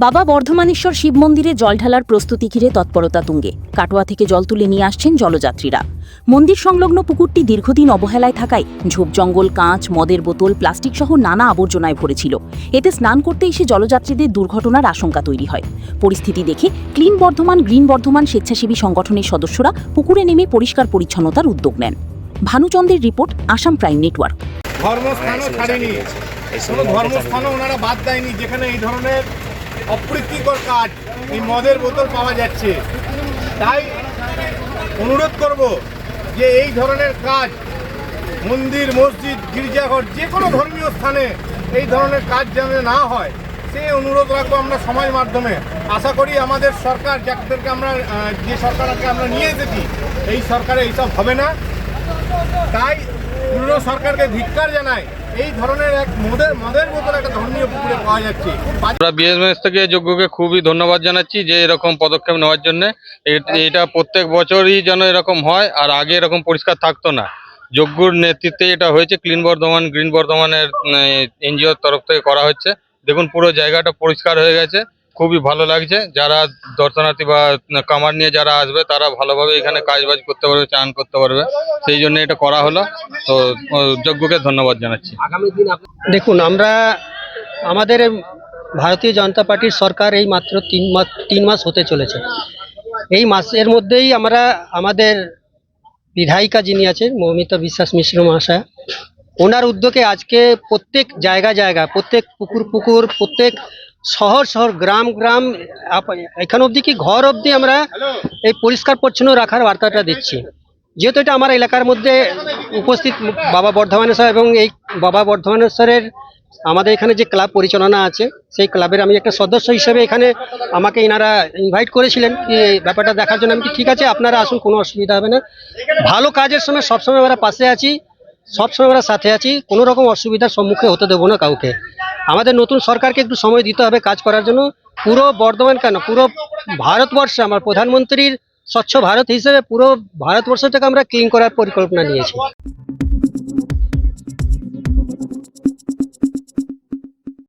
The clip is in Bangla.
বাবা বর্ধমানেশ্বর শিব মন্দিরে জল ঢালার প্রস্তুতি ঘিরে তৎপরতা তুঙ্গে। কাটোয়া থেকে জল তুলে নিয়ে আসছেন জলযাত্রীরা। মন্দির সংলগ্ন পুকুরটি দীর্ঘদিন অবহেলায় থাকায় ঝোপ জঙ্গল, কাঁচ, মদের বোতল, প্লাস্টিক সহ নানা আবর্জনায় ভরেছিল। এতে স্নান করতে এসে জলযাত্রীদের দুর্ঘটনার আশঙ্কা তৈরি হয়। পরিস্থিতি দেখে ক্লিন বর্ধমান, গ্রিন বর্ধমান স্বেচ্ছাসেবী সংগঠনের সদস্যরা পুকুরে নেমে পরিষ্কার পরিচ্ছন্নতার উদ্যোগ নেন। ভানুচন্দ্রের রিপোর্ট, আসাম প্রাইম নেটওয়ার্ক। ধর্মস্থানও ছাড়েনি, কোনো ধর্মস্থানও ওনারা বাদ দেয়নি যেখানে এই ধরনের অপ্রীতিকর কাজ, এই মদের বোতল পাওয়া যাচ্ছে। তাই অনুরোধ করব যে এই ধরনের কাজ মন্দির, মসজিদ, গির্জাঘর, যে কোনো ধর্মীয় স্থানে এই ধরনের কাজ যেন না হয় সেই অনুরোধ রাখবো আমরা সমাজ মাধ্যমে। আশা করি আমাদের সরকার, যাদেরকে আমরা যে সরকারকে আমরা নিয়ে এসেছি, এই সরকারে এইসব হবে না। তাই পুরো সরকারকে ধিক্কার জানায়। এই ধরনের এক মদের বোতল একটা ধর্মীয় পুকুরে পাওয়া যাচ্ছে। আমরা বিএসএমএস থেকে যজ্ঞকে খুবই ধন্যবাদ জানাচ্ছি যে এরকম পদক্ষেপ নেওয়ার জন্য। এটা প্রত্যেক বছরই যেন এরকম হয়, আর আগে এরকম পরিষ্কার থাকতো না। যজ্ঞর নেতৃত্বে এটা হয়েছে, ক্লিন বর্ধমান, গ্রিন বর্ধমানের এনজিওর তরফ থেকে করা হচ্ছে। দেখুন পুরো জায়গাটা পরিষ্কার হয়ে গেছে, খুবই ভালো লাগছে। যারা দর্শনার্থী বা কামার নিয়ে যারা আসবে তারা ভালোভাবে এখানে কাজবাজ করতে পারবে, চান করতে পারবে, সেই জন্য এটা করা হলো। তো যজ্ঞকে ধন্যবাদ জানাচ্ছি। দেখুন, আমরা আমাদের ভারতীয় জনতা পার্টির সরকার এই মাত্র তিন মাস হতে চলেছে। এই মাসের মধ্যেই আমরা আমাদের বিধায়িকা যিনি আছেন মৌমিতা বিশ্বাস মিশ্র মহাশয়, ওনার উদ্যোগে আজকে প্রত্যেক জায়গা, প্রত্যেক পুকুর, প্রত্যেক শহর, গ্রাম, এখান অবধি কি ঘর অবধি আমরা এই পরিষ্কার পরিচ্ছন্ন রাখার বার্তাটা দিচ্ছি। যেহেতু এটা আমার এলাকার মধ্যে উপস্থিত বাবা বর্ধমানেশ্বর, এবং এই বাবা বর্ধমানেশ্বরের আমাদের এখানে যে ক্লাব পরিচালনা আছে, সেই ক্লাবের আমি একটা সদস্য হিসেবে এখানে আমাকে এনারা ইনভাইট করেছিলেন কি ব্যাপারটা দেখার জন্য। আমি কি ঠিক আছে, আপনারা আসুন, কোনো অসুবিধা হবে না। ভালো কাজের সময় সবসময় আমরা পাশে আছি, সবসময় আমরা সাথে আছি, কোনো রকম অসুবিধার সম্মুখীন হতে দেবো না কাউকে। আমাদের নতুন সরকারকে একটু সময় দিতে হবে কাজ করার জন্য। পুরো বর্ধমান কেন, পুরো ভারতবর্ষে আমার প্রধানমন্ত্রীর স্বচ্ছ ভারত হিসেবে পুরো ভারতবর্ষটাকে আমরা ক্লিন করার পরিকল্পনা নিয়েছি।